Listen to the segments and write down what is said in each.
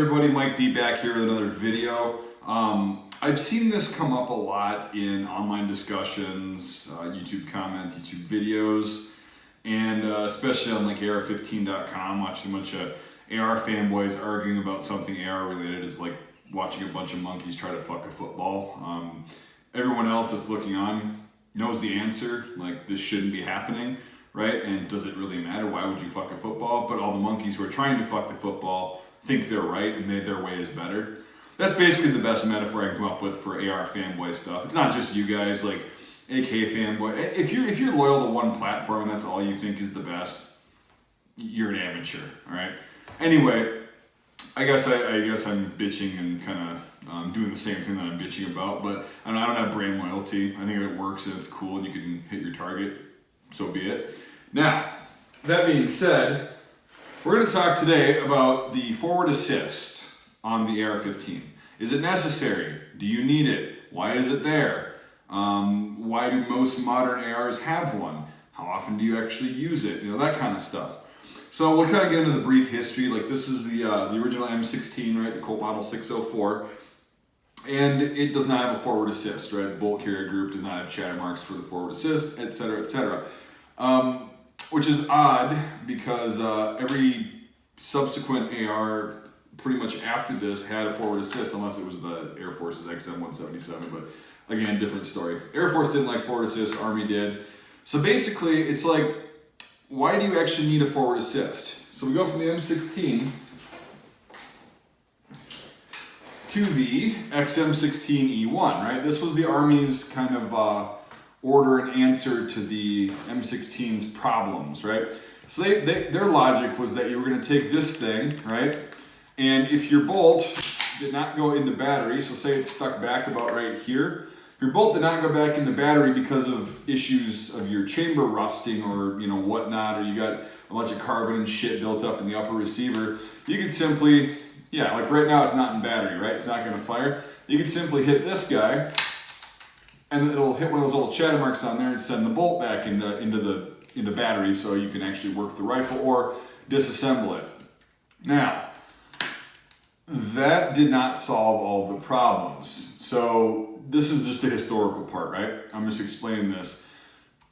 Everybody, Mike B back here with another video. I've seen this come up a lot in online discussions, YouTube comments, YouTube videos, and especially on like AR15.com, watching a bunch of AR fanboys arguing about something AR related is like watching a bunch of monkeys try to fuck a football. Everyone else that's looking on knows the answer, like this shouldn't be happening, right? And does it really matter? Why would you fuck a football? But all the monkeys who are trying to fuck the football think they're right and their way is better. That's basically the best metaphor I can come up with for AR fanboy stuff. It's not just you guys, like AK fanboy. If you're loyal to one platform and that's all you think is the best, you're an amateur, all right? Anyway, I guess I'm bitching and kind of doing the same thing that I'm bitching about, but I don't have brand loyalty. I think if it works and it's cool and you can hit your target, so be it. Now, that being said, we're going to talk today about the forward assist on the AR-15. Is it necessary? Do you need it? Why is it there? Why do most modern ARs have one? How often do you actually use it? You know, that kind of stuff. So we'll kind of get into the brief history. Like this is the original M16, right? The Colt Model 604. And it does not have a forward assist, right? The bolt carrier group does not have chatter marks for the forward assist, etc., etc. Which is odd because every subsequent AR pretty much after this had a forward assist, unless it was the Air Force's XM177, but again, different story. Air Force didn't like forward assist, Army did. So basically, it's like, why do you actually need a forward assist? So we go from the M16 to the XM16E1, right? This was the Army's kind of order and answer to the M16's problems, right? So their logic was that you were going to take this thing, right? And if your bolt did not go into battery, so say it's stuck back about right here, if your bolt did not go back into battery because of issues of your chamber rusting or whatnot, or you got a bunch of carbon and shit built up in the upper receiver, you could simply, like right now it's not in battery, right? It's not going to fire. You could simply hit this guy, and it'll hit one of those little chatter marks on there and send the bolt back into battery so you can actually work the rifle or disassemble it. Now, that did not solve all the problems. So this is just the historical part, right? I'm just explaining this.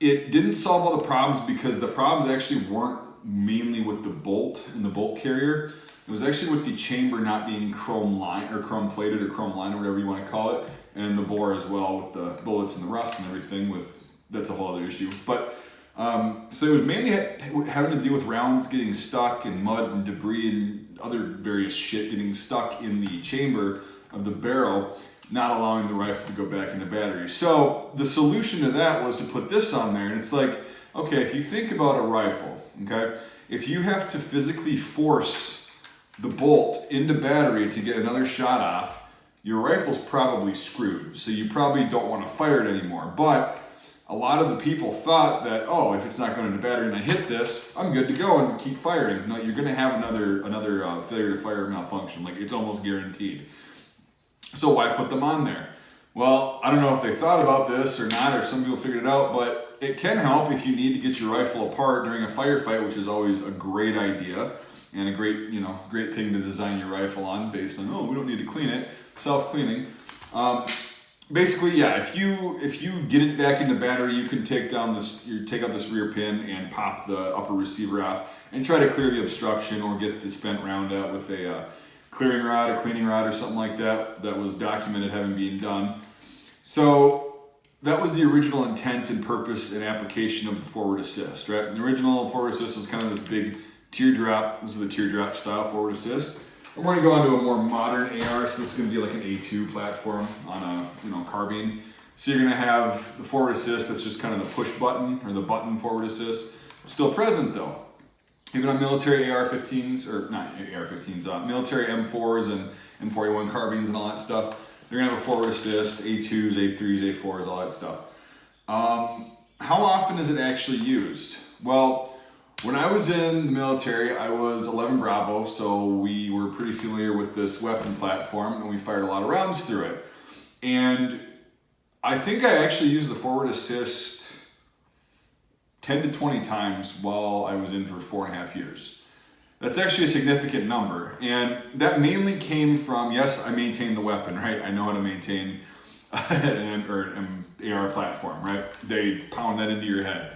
It didn't solve all the problems because the problems actually weren't mainly with the bolt and the bolt carrier. It was actually with the chamber not being chrome line or chrome plated or chrome line or whatever you want to call it, and the bore as well with the bullets and the rust and everything. That's a whole other issue. But so it was mainly having to deal with rounds getting stuck and mud and debris and other various shit getting stuck in the chamber of the barrel, not allowing the rifle to go back into battery. So the solution to that was to put this on there, and it's like, okay, if you think about a rifle, okay, if you have to physically force the bolt into battery to get another shot off, your rifle's probably screwed. So you probably don't want to fire it anymore. But a lot of the people thought that, oh, if it's not going into battery and I hit this, I'm good to go and keep firing. No, you're going to have another failure to fire malfunction. Like, it's almost guaranteed. So why put them on there? Well, I don't know if they thought about this or not, or some people figured it out, but it can help if you need to get your rifle apart during a firefight, which is always a great idea and a great thing to design your rifle on based on, oh, we don't need to clean it, self-cleaning. Basically, yeah, if you get it back into battery, you can take out this rear pin and pop the upper receiver out and try to clear the obstruction or get the spent round out with a clearing rod, a cleaning rod, or something like that. That was documented having been done. So that was the original intent and purpose and application of the forward assist, right? And the original forward assist was kind of this big teardrop. This is the teardrop style forward assist. And we're going to go on to a more modern AR, so this is going to be like an A2 platform on a carbine. So you're going to have the forward assist that's just kind of the push button or the button forward assist. Still present though. Even on military AR-15s, or not AR-15s, military M4s and M41 carbines and all that stuff, they're going to have a forward assist, A2s, A3s, A4s, all that stuff. How often is it actually used? Well, when I was in the military, I was 11 Bravo, so we were pretty familiar with this weapon platform, and we fired a lot of rounds through it. And I think I actually used the forward assist 10 to 20 times while I was in for 4.5 years. That's actually a significant number. And that mainly came from, yes, I maintain the weapon, right? I know how to maintain an AR platform, right? They pound that into your head.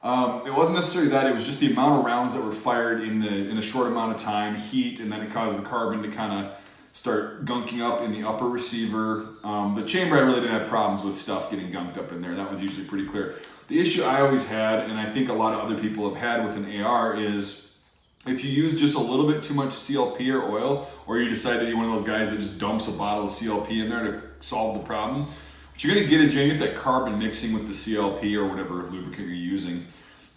It wasn't necessarily that, it was just the amount of rounds that were fired in a short amount of time, heat, and then it caused the carbon to kind of start gunking up in the upper receiver. The chamber, I really didn't have problems with stuff getting gunked up in there. That was usually pretty clear. The issue I always had, and I think a lot of other people have had with an AR, is if you use just a little bit too much CLP or oil, or you decide that you're one of those guys that just dumps a bottle of CLP in there to solve the problem, what you're gonna get is you're gonna get that carbon mixing with the CLP or whatever lubricant you're using.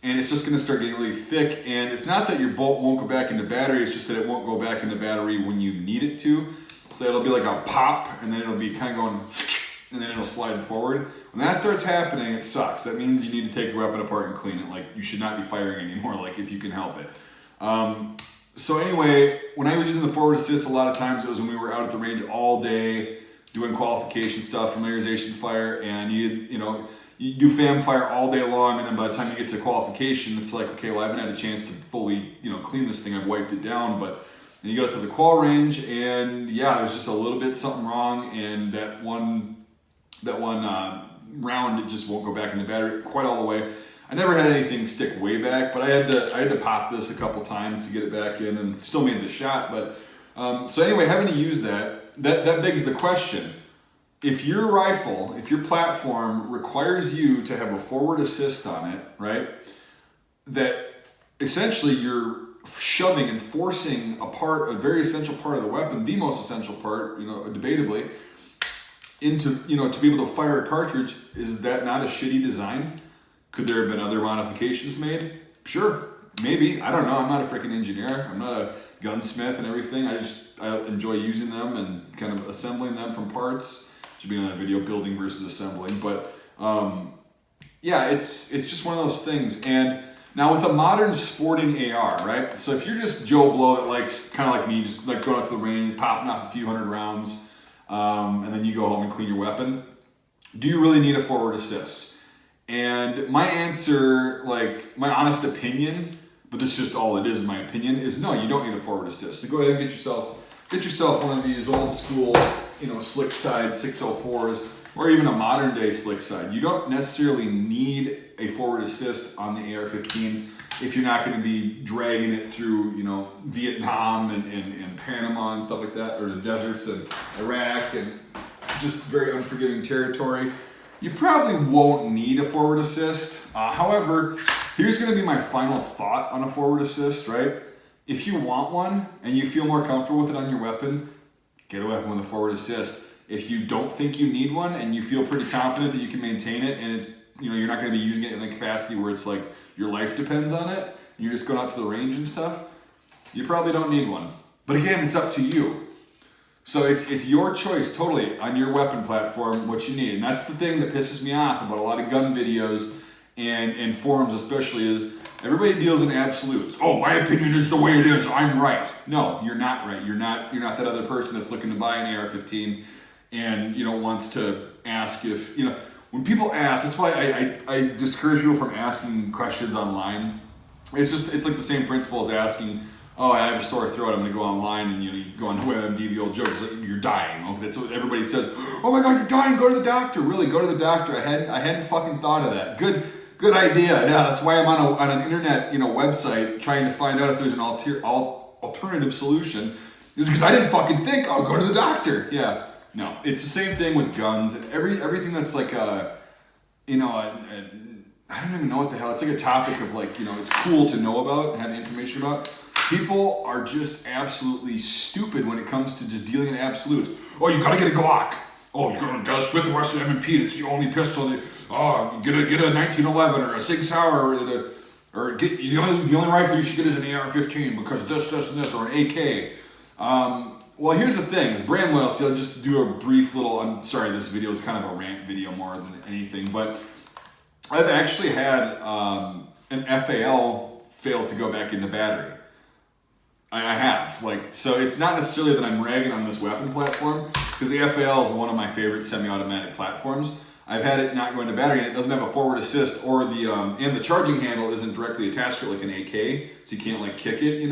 And it's just gonna start getting really thick. And it's not that your bolt won't go back into battery, it's just that it won't go back into battery when you need it to. So it'll be like a pop, and then it'll be kind of going, and then it'll slide forward. When that starts happening, it sucks. That means you need to take your weapon apart and clean it. Like, you should not be firing anymore, like, if you can help it. So anyway, when I was using the forward assist, a lot of times it was when we were out at the range all day doing qualification stuff, familiarization fire, and you do FAM fire all day long, and then by the time you get to qualification, it's like, okay, well, I haven't had a chance to fully, clean this thing. I've wiped it down, but then you go to the qual range, and yeah, there's just a little bit something wrong, and that one round, it just won't go back in the battery quite all the way. I never had anything stick way back, but I had to pop this a couple times to get it back in, and still made the shot. But so anyway, having to use that begs the question: if your rifle, if your platform requires you to have a forward assist on it, right? That essentially you're shoving and forcing a very essential part of the weapon, the most essential part, debatably, into, to be able to fire a cartridge. Is that not a shitty design? Could there have been other modifications made? Sure, maybe. I don't know. I'm not a freaking engineer. I'm not a gunsmith and everything. I enjoy using them and kind of assembling them from parts. Should be another video, building versus assembling. But yeah, it's just one of those things. And now with a modern sporting AR, right? So if you're just Joe Blow that likes, kind of like me, just like going out to the range, popping off a few hundred rounds, and then you go home and clean your weapon, do you really need a forward assist? And my answer, like my honest opinion, but this is just all it is in my opinion, is no, you don't need a forward assist. So go ahead and get yourself one of these old school, slick side 604s, or even a modern day slick side. You don't necessarily need a forward assist on the AR15 if you're not going to be dragging it through, Vietnam and Panama and stuff like that, or the deserts of Iraq and just very unforgiving territory. You probably won't need a forward assist. However, here's going to be my final thought on a forward assist, right? If you want one and you feel more comfortable with it on your weapon, get a weapon with a forward assist. If you don't think you need one and you feel pretty confident that you can maintain it, and it's, you're not going to be using it in the capacity where it's like your life depends on it, and you're just going out to the range and stuff, you probably don't need one. But again, it's up to you. So it's your choice totally on your weapon platform what you need. And that's the thing that pisses me off about a lot of gun videos and forums especially, is everybody deals in absolutes. Oh, my opinion is the way it is. I'm right. No, you're not right. You're not that other person that's looking to buy an AR-15 and wants to ask if, when people ask, that's why I discourage people from asking questions online. It's like the same principle as asking, oh, I have a sore throat, I'm going to go online, and you go on WebMD, the old joke is like, you're dying. Okay, that's what everybody says. Oh my God, you're dying, go to the doctor. Really, go to the doctor. I hadn't fucking thought of that. Good idea. Yeah, that's why I'm on an internet website trying to find out if there's an alternative solution. It's because I didn't fucking think, oh, go to the doctor. Yeah, no, it's the same thing with guns and everything that's like I don't even know what the hell. It's like a topic of it's cool to know about and have information about. People are just absolutely stupid when it comes to just dealing in absolutes. Oh, you gotta get a Glock. Oh, you gotta Smith & Wesson M&P. That's the only pistol. Oh, get a 1911 or a Sig Sauer or get the only rifle you should get is an AR-15 because this, and this, or an AK. Well, here's the thing: is brand loyalty. I'll just do a brief little. I'm sorry, this video is kind of a rant video more than anything, but I've actually had an FAL fail to go back into battery. I have. So it's not necessarily that I'm ragging on this weapon platform, because the FAL is one of my favorite semi-automatic platforms. I've had it not go into battery, and it doesn't have a forward assist, or and the charging handle isn't directly attached to it like an AK, so you can't kick it,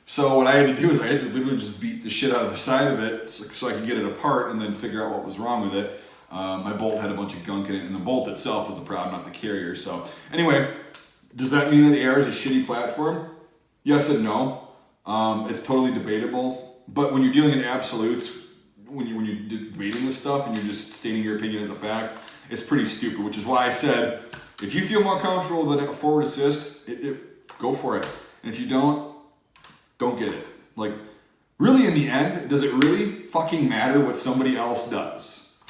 So what I had to do is I had to literally just beat the shit out of the side of it so I could get it apart and then figure out what was wrong with it. My bolt had a bunch of gunk in it, and the bolt itself was the problem, not the carrier. So anyway, does that mean that the AR is a shitty platform? Yes and no. It's totally debatable. But when you're dealing in absolutes, when you're debating this stuff and you're just stating your opinion as a fact, it's pretty stupid, which is why I said, if you feel more comfortable with a forward assist, go for it. And if you don't get it. Like, really, in the end, does it really fucking matter what somebody else does?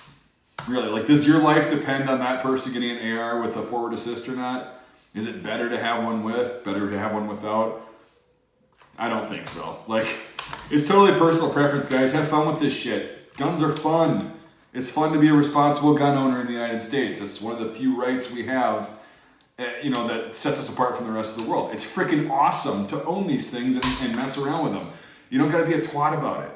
Really, like, does your life depend on that person getting an AR with a forward assist or not? Is it better to have one with, better to have one without? I don't think so. Like, it's totally personal preference, guys. Have fun with this shit. Guns are fun. It's fun to be a responsible gun owner in the United States. It's one of the few rights we have, that sets us apart from the rest of the world. It's freaking awesome to own these things and mess around with them. You don't gotta be a twat about it.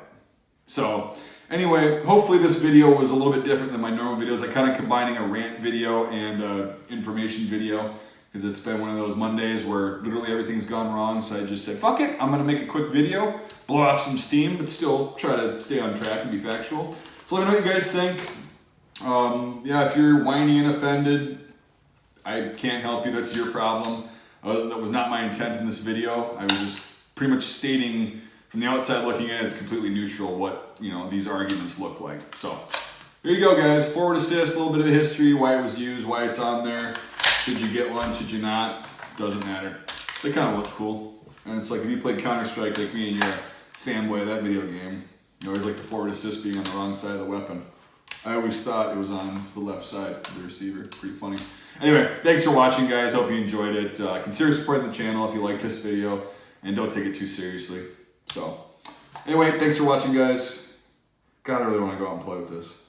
So, anyway, hopefully this video was a little bit different than my normal videos. I'm kind of combining a rant video and information video, because it's been one of those Mondays where literally everything's gone wrong. So I just said, fuck it, I'm gonna make a quick video, blow off some steam, but still try to stay on track and be factual. So let me know what you guys think. Yeah, if you're whiny and offended, I can't help you, that's your problem. That was not my intent in this video. I was just pretty much stating from the outside looking in, it's completely neutral what these arguments look like. So there you go, guys. Forward assist, a little bit of history, why it was used, why it's on there. Should you get one? Should you not? Doesn't matter. They kind of look cool, and it's like if you played Counter-Strike like me and you're a fanboy of that video game, you always like the forward assist being on the wrong side of the weapon. I always thought it was on the left side of the receiver. Pretty funny. Anyway, thanks for watching, guys. Hope you enjoyed it. Consider supporting the channel if you like this video, and don't take it too seriously. So, anyway, thanks for watching, guys. God, I really want to go out and play with this.